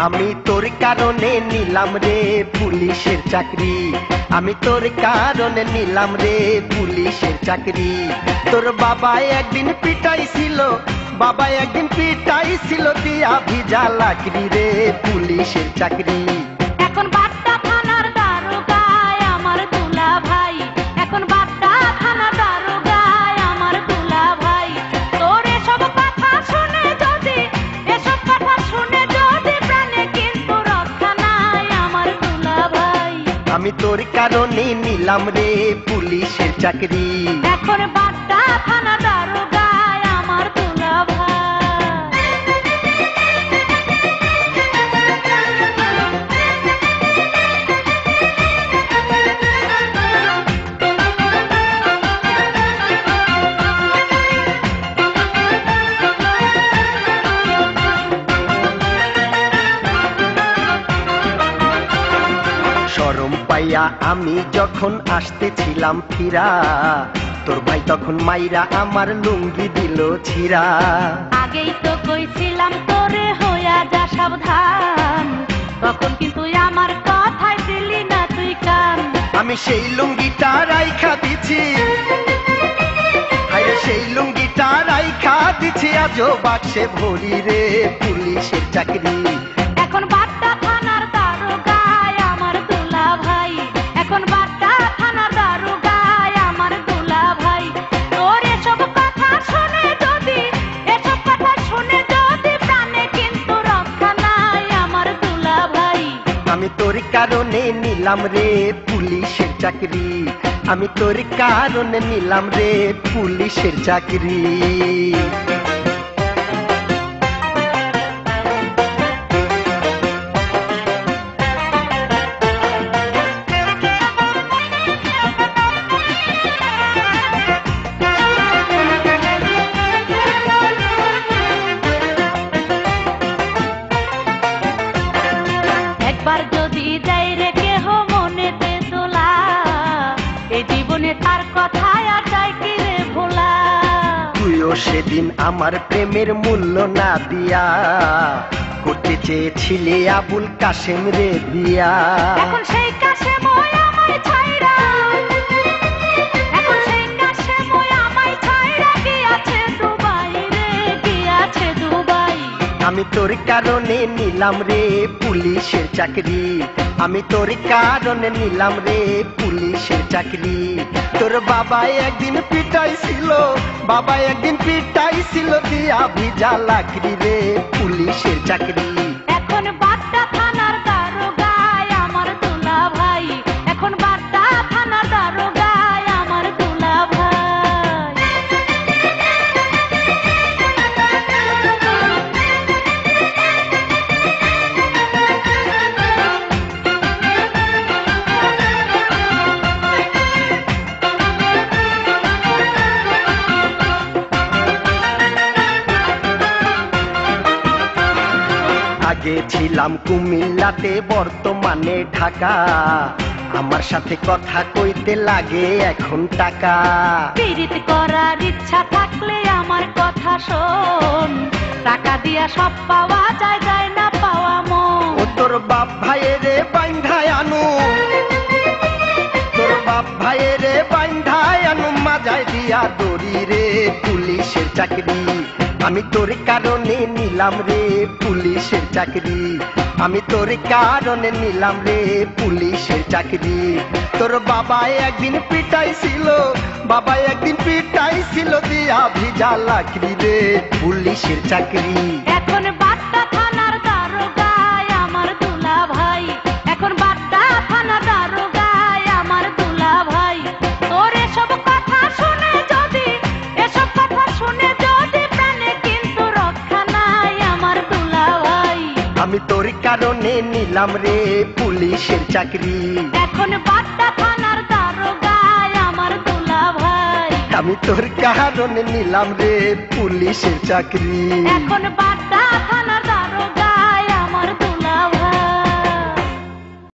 আমি তোর কারণে নিলাম রে পুলিশের চাকরি, আমি তোর কারণে নিলাম রে পুলিশের চাকরি। তোর বাবা একদিন পিটাইছিল, বাবা একদিন পিটাইছিল দিয়া ভিজা লাকড়ি রে পুলিশের চাকরি। এখন বাড্ডা থানার দারোগায় আমার দুলা ভাই, এখন বাড্ডা থানার দারোগায় আমার দুলা ভাই। তোর এসব কথা শুনে যদি, এসব কথা শুনে যদি প্রাণে কিন্তু রক্ষা নাই আমার দুলা ভাই। আমি তোর কারণে নিলাম রে পুলিশের চাকরি, এখন বাড্ডা থানা দারোগায় আমার দুলা ভাই। শরম পাইয়া আমি যখন আসতেছিলাম ফিরা, তোর ভাই তখন মাইরা আমার লুঙ্গি দিল ছিঁড়া। আগেই তো কইছিলাম তোরে হইয়া যা সাবধান, তখন কিন্তু আমার কথায় দিলি না তুই কান। আমি সেই লুঙ্গিটা রাইখা দিছি, আরে সেই লুঙ্গিটা রাইখা দিছি আজও বাক্সে ভরি রে পুলিশের চাকরি। এখন বাড্ডা থানার দারোগায় আমার দুলা ভাই, এখন বাড্ডা থানার দারোগায় আমার দুলা ভাই। তোর এসব কথা শুনে যদি, এসব কথা শুনে যদি প্রাণে কিন্তু রক্ষা নাই আমার দুলা ভাই। আমি তোর কারণে নিলাম রে পুলিশের চাকরি, আমি তোর কারণে নিলাম রে পুলিশের চাকরি। একবার যদি যাই রে কেহ মনেতে তোলা, এই জীবনে তার কথায় আর যায় কি রে ভোলা। তুইও সেদিন আমার প্রেমের মূল্য না দিয়া করতে চেয়েছিলে আবুল কাশেম রে বিয়া। এখন সেই কাশেম ওই আমায় ছাইরা, এখন সেই কাশেম ওই আমায় ছাইরা গিয়াছে দুবাই রে, গিয়াছে দুবাই। আমি তোর কারণে নিলাম রে পুলিশের চাকরি, আমি তোর কারণে নিলাম রে পুলিশের চাকরি। তোর বাবা একদিন পিটাইছিল, বাবা একদিন পিটাইছিল দিয়া ভিজা লাকড়ি রে পুলিশের চাকরি। এখন বাড্ডা থানার দারোগায় আমার দুলা ভাই, এখন বাড্ডা থানার দারোগায় আমার দুলা ভাই। আগে ছিলাম কুমিল্লাতে বর্তমানে ঢাকা, আমার সাথে কথা কইতে লাগে এখন টাকা। পীড়িত করার ইচ্ছা থাকলে আমার কথা শোন, টাকা দিয়া সব পাওয়া যায়, যায় না পাওয়া মন। ও তোর বাপ ভাইয়েরে বাইন্ধায় আনু, তোর বাপ ভাইয়েরে বাইন্ধায় আনু মাজায় দিয়া দড়ি রে পুলিশের চাকরি। আমি তোর কারণে নিলাম রে পুলিশের চাকরি, আমি তোর কারণে নিলাম রে পুলিশের চাকরি। তোর বাবা একদিন পিটাইছিল, বাবা একদিন পিটাইছিল দিয়া ভিজা লাকড়ি রে পুলিশের চাকরি। এখন বাড্ডা থানার দারোগায় আমার দুলা ভাই, এখন বাড্ডা থানার দারোগায় আমার দুলা ভাই। তোর এসব কথা শুনে যদি, এসব কথা শুনে যদি প্রাণে কিন্তু রক্ষা নাই আমার দুলা ভাই। আমি তোর কারণে নিলাম রে পুলিশের চাকরি, এখন বাড্ডা থানার দারোগায় আমার দুলা ভাই, আমি তোর কারণে নিলাম রে পুলিশের চাকরি। এখন বাড্ডা